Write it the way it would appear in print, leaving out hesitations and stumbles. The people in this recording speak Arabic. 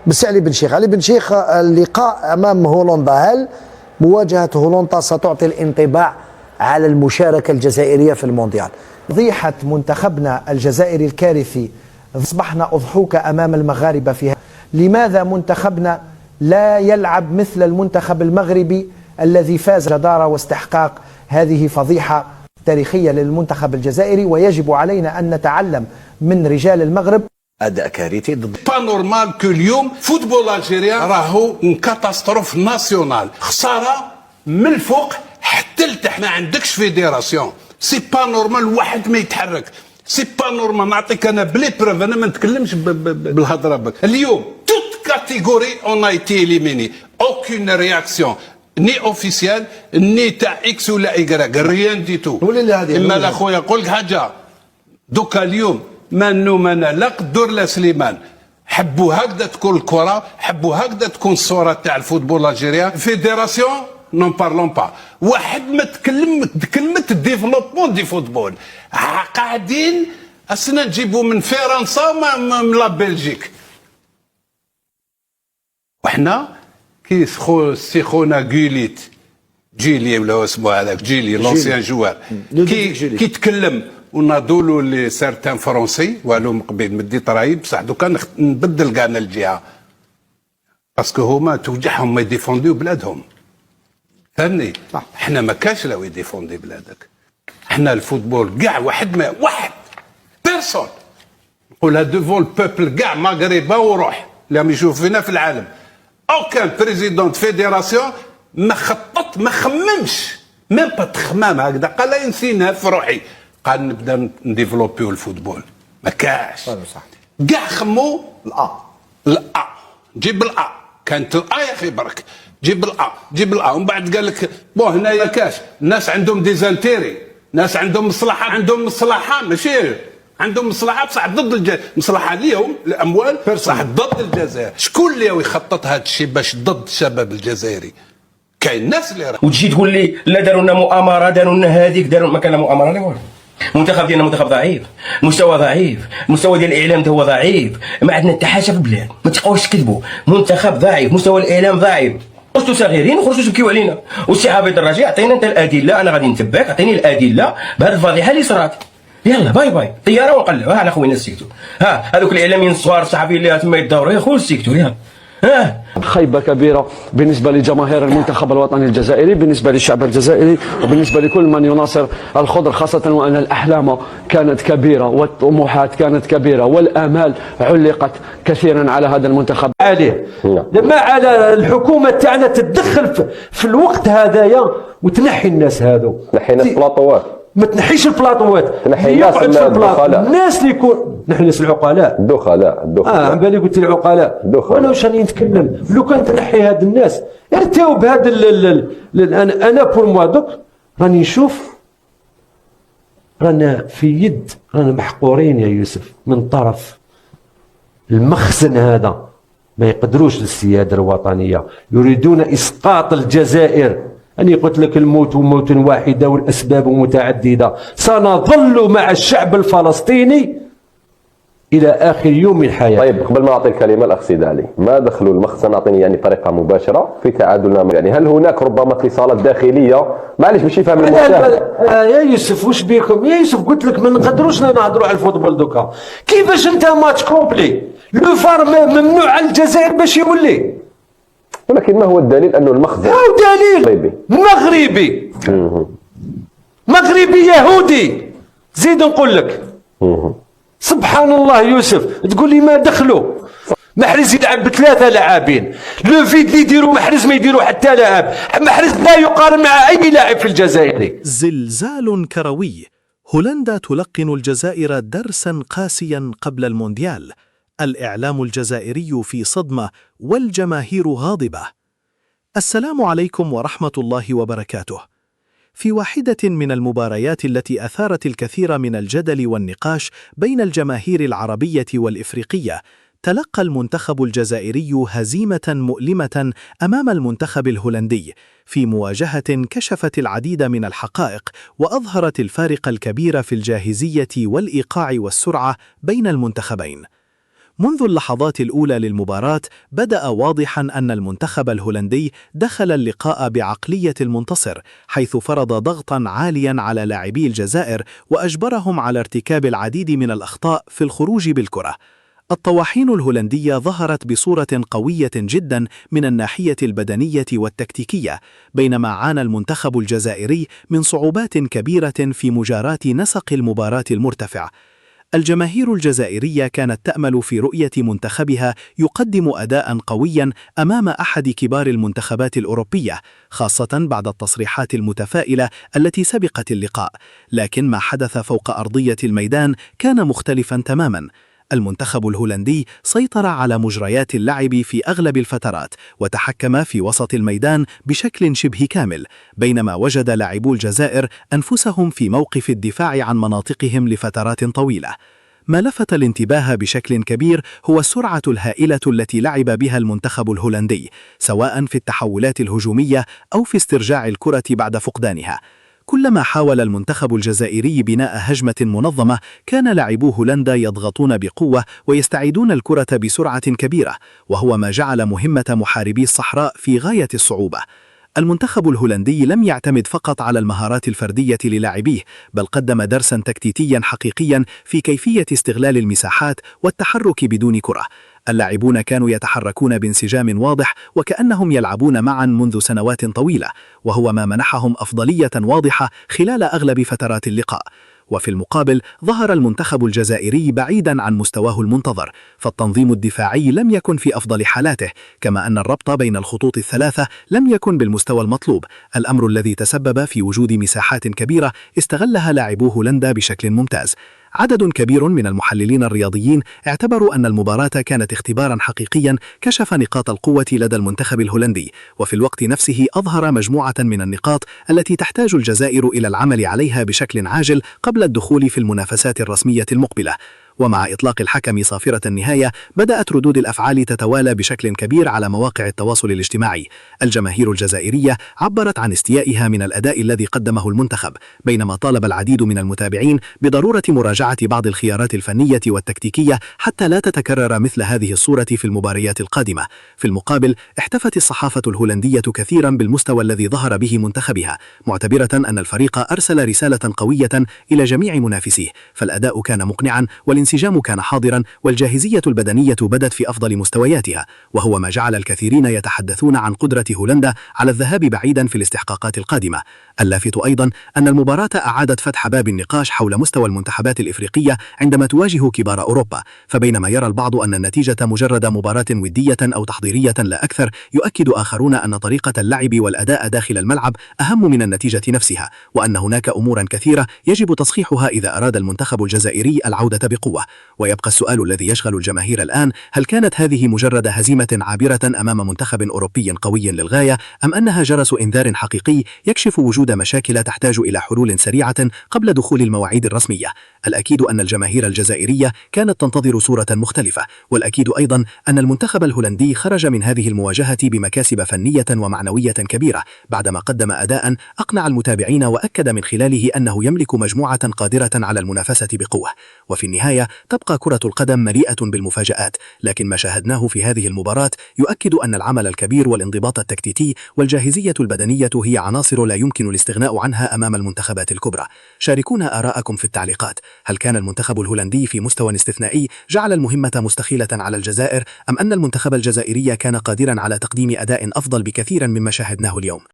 بس علي بن شيخ اللقاء امام هولندا، هل مواجهه هولندا ستعطي الانطباع على المشاركه الجزائريه في المونديال؟ فضيحه منتخبنا الجزائري الكارثي، اصبحنا اضحوك امام المغاربه فيها. لماذا منتخبنا لا يلعب مثل المنتخب المغربي الذي فاز جدارة واستحقاق؟ هذه فضيحة تاريخية للمنتخب الجزائري، ويجب علينا أن نتعلم من رجال المغرب. أداء كارثي ضد با نورمال كو اليوم فوتبول الجيريان راهو كاتاستروف ناسيونال، خسارة من الفوق حتى لتحت، ما عندكش فيديراسيون. سي با نورمال واحد ما يتحرك، سي با نورمال. نعطيك انا بلي بروف، انا ما نتكلمش بالهضره بك. اليوم توت كاتيجوري اون ايتي اليميني، اوكين رياكسيون ني اوفيسيال ني تاع اكس ولا ايكراك، ريان دي تو. اما الاخويا نقول لك حاجه، دوكا اليوم منو منا لا قدور لا سليمان حبوا هكذا تكون الكره، حبوا هكذا تكون الصوره تاع الفوتبول الجيريان. فيديراسيون نون بارلون با، واحد ما تكلم كلمه ديفلوبمون دي فوتبول. قاعدين اصلا نجيبوا من فرنسا من لا بلجيك، وحنا كي سيخونا جوليت جيلي ولا اسمه هذاك جيلي لونسيان جوار كي تكلم وناضولوا لي سارتان فرونسي والو مقبل مدي طرايب، بصح دوكا نبدل كاع الجهه باسكو هما توجعهم ما يديفونديو بلادهم. فهمني؟ احنا ما كاش لو يديفوندي بلادك. احنا الفوتبول كاع واحد بيرسون نقولها ديفون البوبل كاع مغربا وروح اللي يشوف فينا في العالم. اوكان بريزيدون فيديراسيون ما خطط ما خممش ميم با تخمام هكذا، قال نسينا في روحي قال نبدا نديفلوبيو الفوتبول. ما كاش كاع خمو الأ جيب الأ، كانت الأ يا اخي برك جيب الأ ومن بعد قال لك بون هنايا كاش الناس عندهم ديزانتيري، ناس عندهم مصلحه ماشي عندهم مصلحه بصح ضد الجزائر، مصلحه ليهم الاموال بصح ضد الجزائر. شكون اللي يخطط هذا الشيء باش ضد الشباب الجزائري؟ كاين الناس اللي وتجي تقول لي لا داروا لنا مؤامره، داروا لنا هذيك، داروا ما كان مؤامره لا والو. المنتخب ديالنا منتخب ضعيف، المستوى ضعيف، المستوى ديال الاعلام هو ضعيف، ما عندنا حتى حاجه في البلاد، ما تبقاوش تكذبوا. منتخب ضعيف، مستوى الاعلام ضعيف. خرجتوا صغيرين وخرجتوا تبكيو علينا، والسي عبيد الراجي عطينا انت الادله، انا غادي نتبعك، عطيني الادله بهذه الفضيحه اللي صرات. يلا باي باي طياره ونقلعوا. ها انا خوينا سيكتوا، ها هذوك الاعلاميين الصغار الصحفيين اللي تما يدوروا يا خويا سيكتوا. يلا خيبة كبيرة بالنسبة لجماهير المنتخب الوطني الجزائري، بالنسبة للشعب الجزائري، وبالنسبة لكل من يناصر الخضر، خاصة وأن الأحلام كانت كبيرة والطموحات كانت كبيرة والآمال علقت كثيرا على هذا المنتخب. عليه لما على الحكومة تاعنا تتدخل في الوقت هذايا وتنحي الناس هذو. نحينا البلاطوات، ما تنحيش البلاطوات، تنحي الناس اللي يكون نحن الناس العقلاء عم بالي قلت العقلاء، وانا واش راني نتكلم. لو كان تنحي هاد الناس ارتاو بهذا انا بور موا دوك راني نشوف رانا في يد، رانا محقورين يا يوسف من طرف المخزن هذا. ما يقدروش للسياده الوطنيه، يريدون اسقاط الجزائر. أني قلت لك الموت موت واحدة والأسباب متعددة، سنظل مع الشعب الفلسطيني إلى آخر يوم من حياته. طيب قبل ما أعطي الكلمة الأخ سيد علي، ما دخلوا المخزن؟ أعطيني يعني طريقة مباشرة في تعادلنا، يعني هل هناك ربما اتصالات داخلية؟ معليش باش يفهم المشاهد. يا يوسف واش بيكم يا يوسف؟ قلت لك ما نقدروش نهضروا على الفوتبول دوكا. كيفاش أنت ماتش كومبلي لو فار ممنوع على الجزائر باش يولي؟ ولكن ما هو الدليل أنه المخزن دليل مغربي يهودي. زيد نقول لك سبحان الله يوسف، تقول لي ما دخلوا. محرز يلعب بثلاثة لاعبين، لو فيد اللي يديروا محرز ما يديروا حتى لاعب. محرز لا يقارن مع أي لاعب في الجزائر. زلزال كروي، هولندا تلقن الجزائر درسا قاسيا قبل المونديال، الإعلام الجزائري في صدمة والجماهير غاضبة. السلام عليكم ورحمة الله وبركاته. في واحدة من المباريات التي أثارت الكثير من الجدل والنقاش بين الجماهير العربية والإفريقية، تلقى المنتخب الجزائري هزيمة مؤلمة أمام المنتخب الهولندي في مواجهة كشفت العديد من الحقائق وأظهرت الفارق الكبير في الجاهزية والإيقاع والسرعة بين المنتخبين. منذ اللحظات الأولى للمباراة بدأ واضحا أن المنتخب الهولندي دخل اللقاء بعقلية المنتصر، حيث فرض ضغطا عاليا على لاعبي الجزائر وأجبرهم على ارتكاب العديد من الأخطاء في الخروج بالكرة. الطواحين الهولندية ظهرت بصورة قوية جدا من الناحية البدنية والتكتيكية، بينما عانى المنتخب الجزائري من صعوبات كبيرة في مجاراة نسق المباراة المرتفع. الجماهير الجزائرية كانت تأمل في رؤية منتخبها يقدم أداء قويا أمام أحد كبار المنتخبات الأوروبية، خاصة بعد التصريحات المتفائلة التي سبقت اللقاء، لكن ما حدث فوق أرضية الميدان كان مختلفا تماما. المنتخب الهولندي سيطر على مجريات اللعب في أغلب الفترات وتحكم في وسط الميدان بشكل شبه كامل، بينما وجد لاعبو الجزائر أنفسهم في موقف الدفاع عن مناطقهم لفترات طويلة. ما لفت الانتباه بشكل كبير هو السرعة الهائلة التي لعب بها المنتخب الهولندي، سواء في التحولات الهجومية أو في استرجاع الكرة بعد فقدانها. كلما حاول المنتخب الجزائري بناء هجمة منظمة، كان لاعبو هولندا يضغطون بقوة ويستعيدون الكرة بسرعة كبيرة، وهو ما جعل مهمة محاربي الصحراء في غاية الصعوبة. المنتخب الهولندي لم يعتمد فقط على المهارات الفردية للاعبيه، بل قدم درسا تكتيكيا حقيقيا في كيفية استغلال المساحات والتحرك بدون كرة. اللاعبون كانوا يتحركون بانسجام واضح وكأنهم يلعبون معا منذ سنوات طويلة، وهو ما منحهم أفضلية واضحة خلال أغلب فترات اللقاء. وفي المقابل ظهر المنتخب الجزائري بعيدا عن مستواه المنتظر، فالتنظيم الدفاعي لم يكن في أفضل حالاته، كما أن الربط بين الخطوط الثلاثة لم يكن بالمستوى المطلوب، الأمر الذي تسبب في وجود مساحات كبيرة استغلها لاعبو هولندا بشكل ممتاز. عدد كبير من المحللين الرياضيين اعتبروا أن المباراة كانت اختبارا حقيقيا كشف نقاط القوة لدى المنتخب الهولندي، وفي الوقت نفسه أظهر مجموعة من النقاط التي تحتاج الجزائر إلى العمل عليها بشكل عاجل قبل الدخول في المنافسات الرسمية المقبلة. ومع إطلاق الحكم صافرة النهاية، بدأت ردود الأفعال تتوالى بشكل كبير على مواقع التواصل الاجتماعي. الجماهير الجزائرية عبرت عن استيائها من الأداء الذي قدمه المنتخب، بينما طالب العديد من المتابعين بضرورة مراجعة بعض الخيارات الفنية والتكتيكية حتى لا تتكرر مثل هذه الصورة في المباريات القادمة. في المقابل، احتفت الصحافة الهولندية كثيرا بالمستوى الذي ظهر به منتخبها، معتبرة أن الفريق أرسل رسالة قوية إلى جميع منافسيه، فالأداء كان مقنعا والانسجام كان حاضرا والجاهزية البدنية بدت في أفضل مستوياتها، وهو ما جعل الكثيرين يتحدثون عن قدرة هولندا على الذهاب بعيدا في الاستحقاقات القادمة. اللافت أيضا أن المباراة أعادت فتح باب النقاش حول مستوى المنتخبات الإفريقية عندما تواجه كبار أوروبا، فبينما يرى البعض أن النتيجة مجرد مباراة ودية أو تحضيرية لا أكثر، يؤكد آخرون أن طريقة اللعب والأداء داخل الملعب أهم من النتيجة نفسها، وأن هناك أمورا كثيرة يجب تصحيحها إذا أراد المنتخب الجزائري العودة بقوة. ويبقى السؤال الذي يشغل الجماهير الآن: هل كانت هذه مجرد هزيمة عابرة أمام منتخب أوروبي قوي للغاية، أم أنها جرس إنذار حقيقي يكشف وجود مشاكل تحتاج إلى حلول سريعة قبل دخول المواعيد الرسمية؟ الأكيد أن الجماهير الجزائرية كانت تنتظر صورة مختلفة، والأكيد أيضا أن المنتخب الهولندي خرج من هذه المواجهة بمكاسب فنية ومعنوية كبيرة، بعدما قدم أداء أقنع المتابعين وأكد من خلاله أنه يملك مجموعة قادرة على المنافسة بقوة. وفي النهاية تبقى كرة القدم مليئة بالمفاجآت، لكن ما شاهدناه في هذه المباراة يؤكد أن العمل الكبير والانضباط التكتيكي والجاهزية البدنية هي عناصر لا يمكن الاستغناء عنها أمام المنتخبات الكبرى. شاركونا آراءكم في التعليقات. هل كان المنتخب الهولندي في مستوى استثنائي جعل المهمة مستحيلة على الجزائر، أم أن المنتخب الجزائري كان قادرا على تقديم أداء أفضل بكثير مما شاهدناه اليوم؟